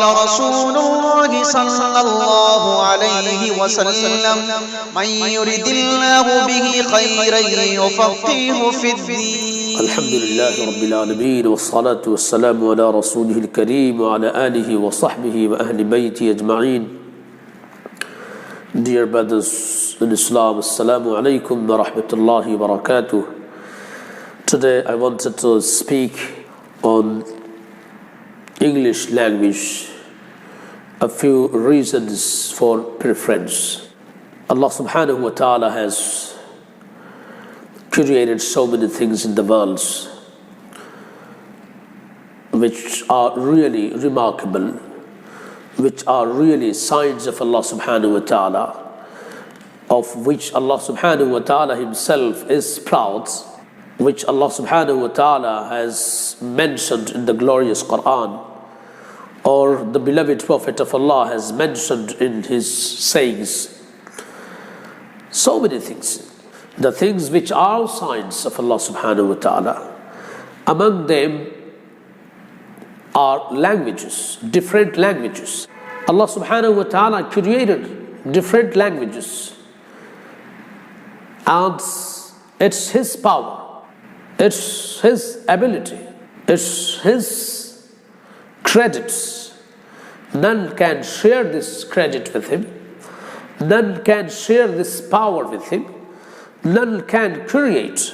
رسول الله صلى الله عليه وسلم من يرد الله به خيرا يفقهه في الدين. الحمد لله رب العالمين والصلاة والسلام على رسوله الكريم وعلى آله وصحبه وأهل بيته أجمعين. Dear brothers in Islam, Assalamu alaikum wa rahmatullahi wa barakatuh. Today I wanted to speak on English language, a few reasons for preference. Allah subhanahu wa ta'ala has created so many things in the world which are really remarkable, which are really signs of Allah subhanahu wa ta'ala, of which Allah subhanahu wa ta'ala himself is proud, which Allah subhanahu wa ta'ala has mentioned in the glorious Quran, or the beloved Prophet of Allah has mentioned in his sayings. So many things. The things which are signs of Allah subhanahu wa ta'ala. Among them are languages, different languages. Allah subhanahu wa ta'ala created different languages. And it's His power, it's His ability, it's His credits. None can share this credit with Him. None can share this power with Him. None can create.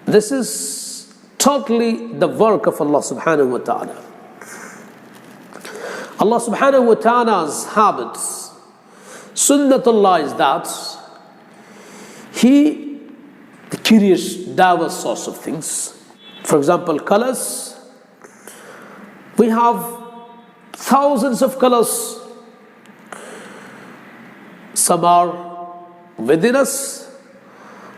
This is totally the work of Allah subhanahu wa ta'ala. Allah subhanahu wa ta'ala's habits, sunnatullah, is that He creates diverse sorts of things. For example, colors. We have thousands of colors. Some are within us,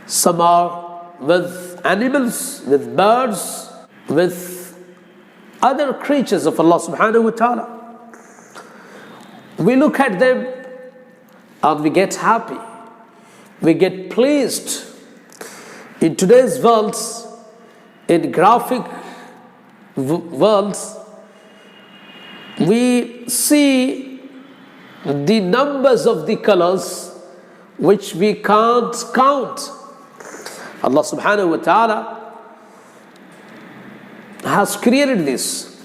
some are with animals, with birds, with other creatures of Allah subhanahu wa ta'ala. We look at them and we get happy, we get pleased. In today's world, in graphic worlds, we see the numbers of the colors which we can't count. Allah subhanahu wa ta'ala has created this,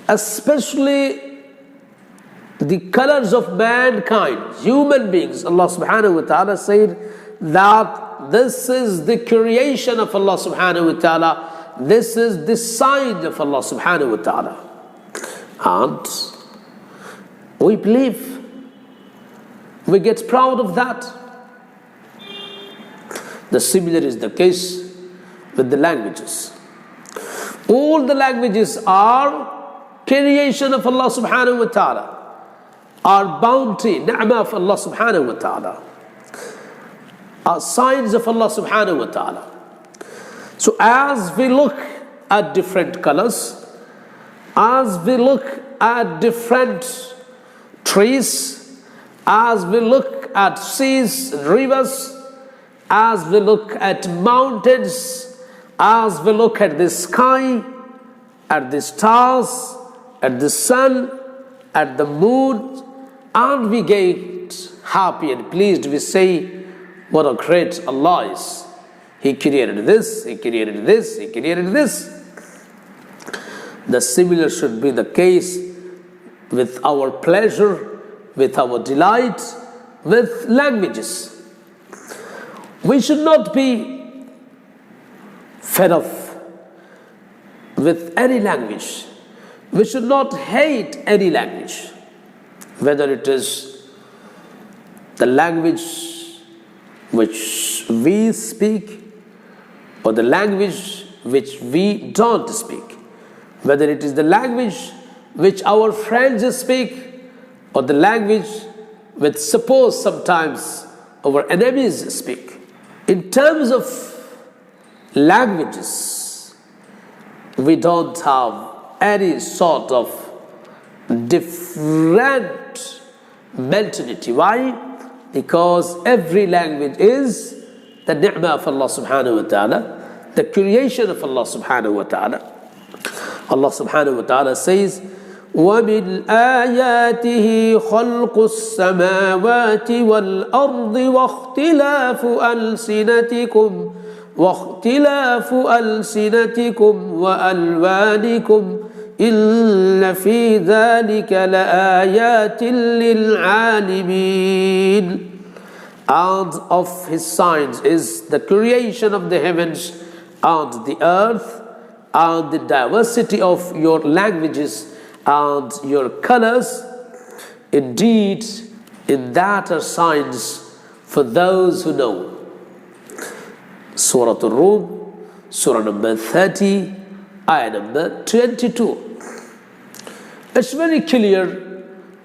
especially the colors of mankind, human beings. Allah subhanahu wa ta'ala said that this is the creation of Allah subhanahu wa ta'ala, this is the sign of Allah subhanahu wa ta'ala. And we believe, we get proud of that. The similar is the case with the languages. All the languages are creation of Allah subhanahu wa ta'ala, are bounty, ni'mah of Allah subhanahu wa ta'ala, are signs of Allah subhanahu wa ta'ala. So as we look at different colors, as we look at different trees, as we look at seas and rivers, as we look at mountains, as we look at the sky, at the stars, at the sun, at the moon, and we get happy and pleased, we say, what a great Allah is. He created this, He created this, He created this. The similar should be the case with our pleasure, with our delight, with languages. We should not be fed up with any language. We should not hate any language, whether it is the language which we speak or the language which we don't speak. Whether it is the language which our friends speak or the language which suppose sometimes our enemies speak. In terms of languages, we don't have any sort of different mentality. Why? Because every language is the ni'mah of Allah subhanahu wa ta'ala, the creation of Allah subhanahu wa ta'ala. Allah subhanahu wa ta'ala says, وَمِنْ آيَاتِهِ خَلْقُ السَّمَاوَاتِ وَالْأَرْضِ واختلاف ألسنتكم وألوانكم إن في ذلك لآيات للعالمين. And of his signs is the creation of the heavens and the earth, and the diversity of your languages and your colors. Indeed, in that are signs for those who know. Surah Al-Rum, Surah number 30, ayah number 22. It's very clear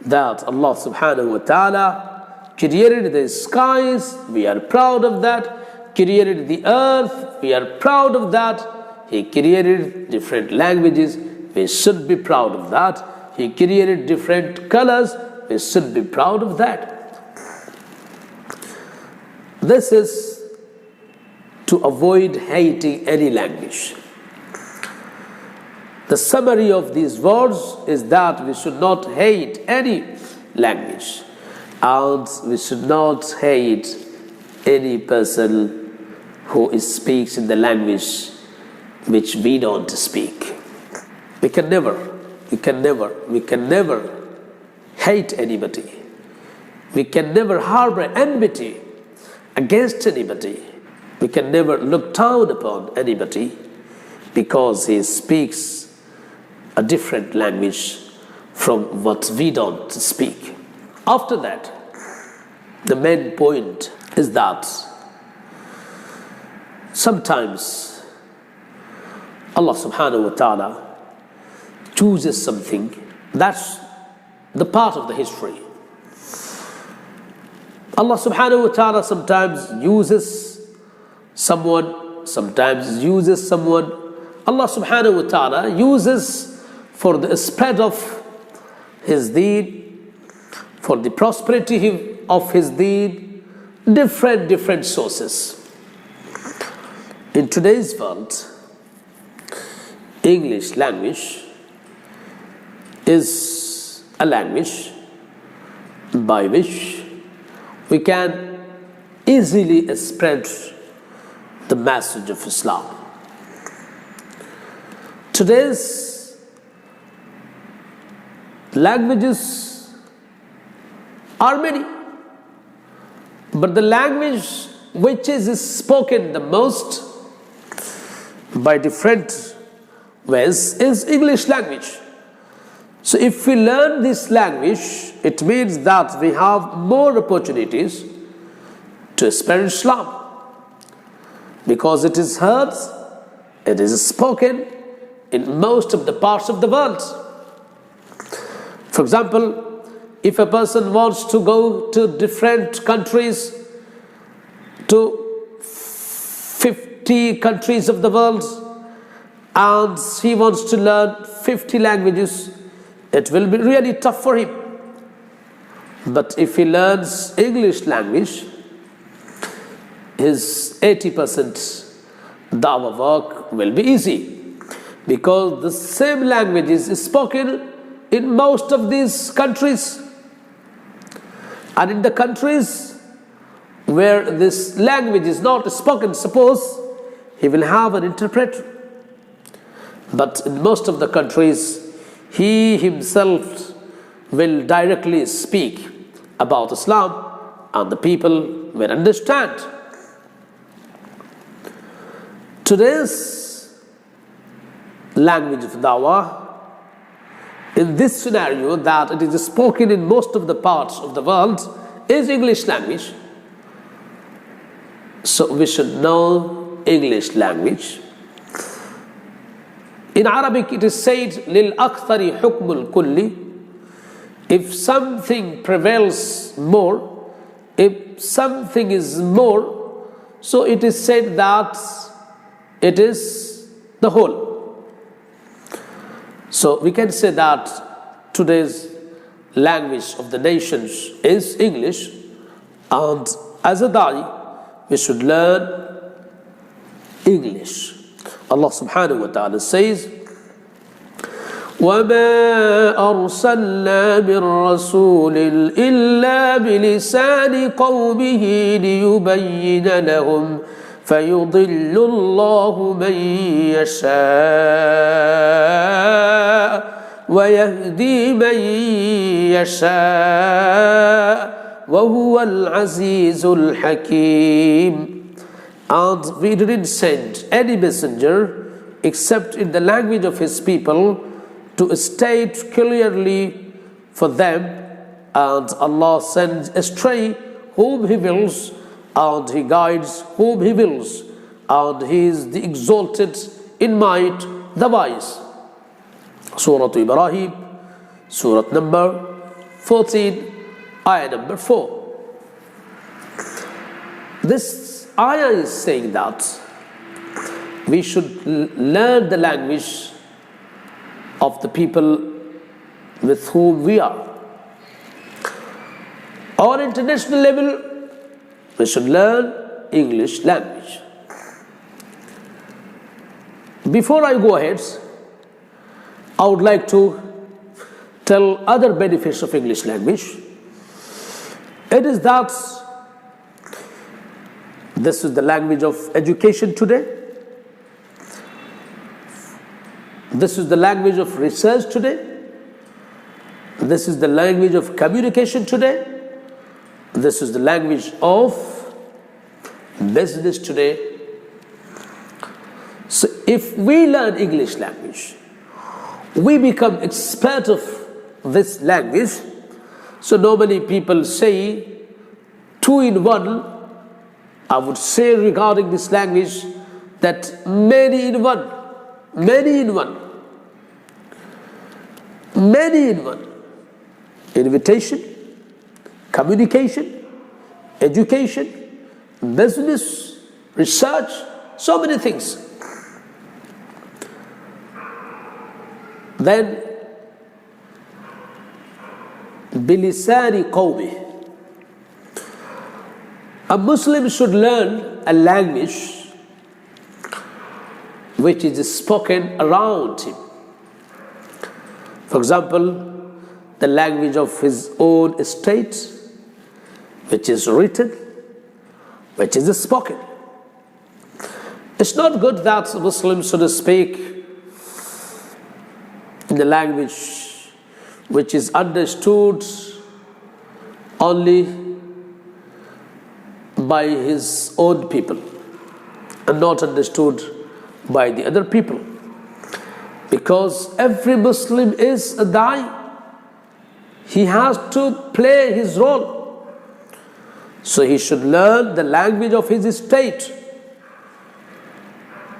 that Allah subhanahu wa ta'ala created the skies, we are proud of that. Created the earth, we are proud of that. He created different languages, we should be proud of that. He created different colors, we should be proud of that. This is to avoid hating any language. The summary of these words is that we should not hate any language, and we should not hate any person who speaks in the language which we don't speak. We can never hate anybody. We can never harbor enmity against anybody. We can never look down upon anybody because he speaks a different language from what we don't speak. After that, the main point is that sometimes Allah subhanahu wa ta'ala chooses something. That's the part of the history. Allah subhanahu wa ta'ala sometimes uses someone, sometimes uses someone. Allah subhanahu wa ta'ala uses for the spread of his deen, for the prosperity of his deen, different sources. In today's world, English language is a language by which we can easily spread the message of Islam. Today's languages are many, but the language which is spoken the most by different ways is English language. So if we learn this language, it means that we have more opportunities to spread Islam, because it is heard, it is spoken in most of the parts of the world. For example, if a person wants to go to different countries, to 50 countries of the world, and he wants to learn 50 languages, it will be really tough for him. But if he learns English language, his 80% dawah work will be easy, because the same language is spoken in most of these countries. And in the countries where this language is not spoken, suppose he will have an interpreter. But in most of the countries, he himself will directly speak about Islam, and the people will understand. Today's language of dawah, in this scenario that it is spoken in most of the parts of the world, is English language. So we should know English language. In Arabic it is said, لِلْأَكْثَرِ حُكْمُ الْكُلِّ. If something prevails more, if something is more, so it is said that it is the whole. So we can say that today's language of the nations is English, and as a da'i, we should learn English. Allah subhanahu wa ta'ala says, وَمَا أَرْسَلْنَا مِن رَّسُولٍ إِلَّا بِلِسَانِ قَوْمِهِ لِيُبَيِّنَ لَهُمْ فَيُضِلُّ اللَّهُ مَن يَشَاءُ وَيَهْدِي مَن يَشَاءُ وَهُوَ الْعَزِيزُ الْحَكِيمُ. And we didn't send any messenger except in the language of his people to state clearly for them, and Allah sends astray whom He wills, and He guides whom He wills, and He is the exalted in might, the wise. Surah Ibrahim, Surah number 14, ayah number 4. This ayah is saying that we should learn the language of the people with whom we are. On international level, we should learn English language. Before I go ahead, I would like to tell other benefits of English language. It is that this is the language of education today. This is the language of research today. This is the language of communication today. This is the language of business today. So if we learn English language, we become expert of this language. So normally people say 2 in 1. I would say regarding this language that many in one. Many in one. Many in one. Invitation, communication, education, business, research, so many things. Then, bilisani qawmi. A Muslim should learn a language which is spoken around him. For example, the language of his own state, which is written, which is spoken. It's not good that Muslims should speak in the language which is understood only by his own people and not understood by the other people. Because every Muslim is a da'i. He has to play his role. So he should learn the language of his state.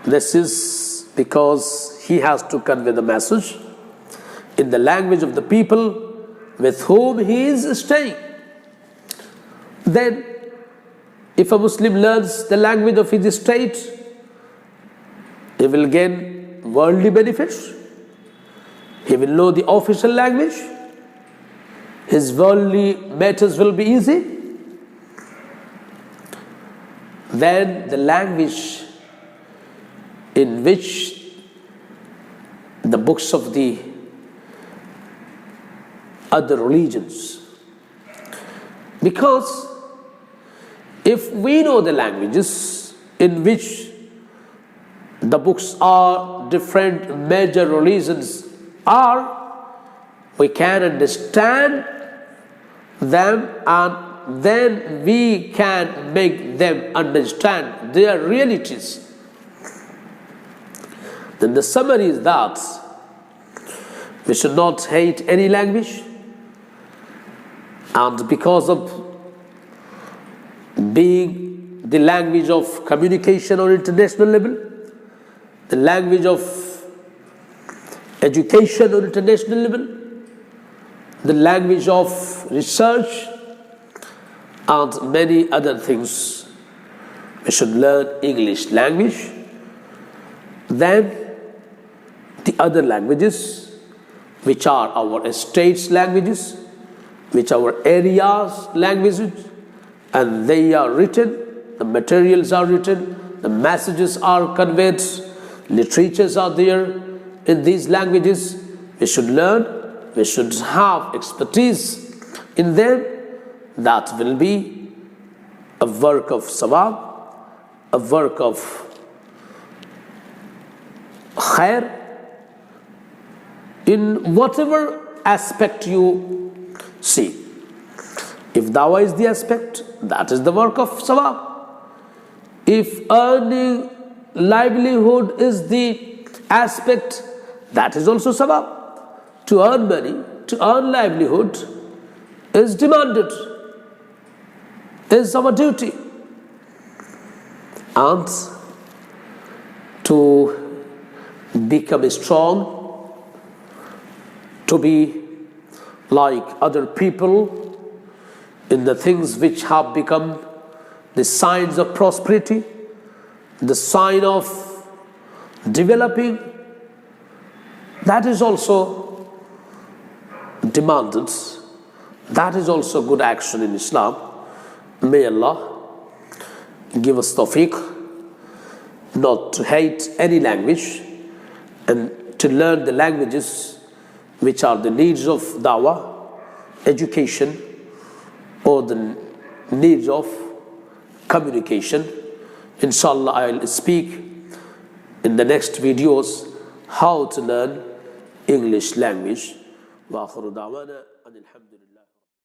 This is because he has to convey the message in the language of the people with whom he is staying. Then, if a Muslim learns the language of his state, he will gain worldly benefits. He will know the official language. His worldly matters will be easy. Then the language in which the books of the other religions. Because if we know the languages in which the books are different major religions are, we can understand them, and then we can make them understand their realities. Then the summary is that we should not hate any language, and because of being the language of communication on international level, the language of education on international level, the language of research, and many other things, we should learn English language. Then the other languages, which are our states languages, which are our areas languages, and they are written, the materials are written, the messages are conveyed, literatures are there in these languages, we should learn, we should have expertise in them. That will be a work of sawab, a work of khair, in whatever aspect you see. If dawah is the aspect, that is the work of sawab. If earning livelihood is the aspect, that is also sawab. To earn money, to earn livelihood is demanded, is our duty. And to become strong, to be like other people in the things which have become the signs of prosperity, the sign of developing, that is also demanded. That is also good action in Islam. May Allah give us tawfiq not to hate any language and to learn the languages which are the needs of dawah, education, or the needs of communication. Inshallah, I'll speak in the next videos how to learn English language. Wa akhiru da'wana anil hamdulillah.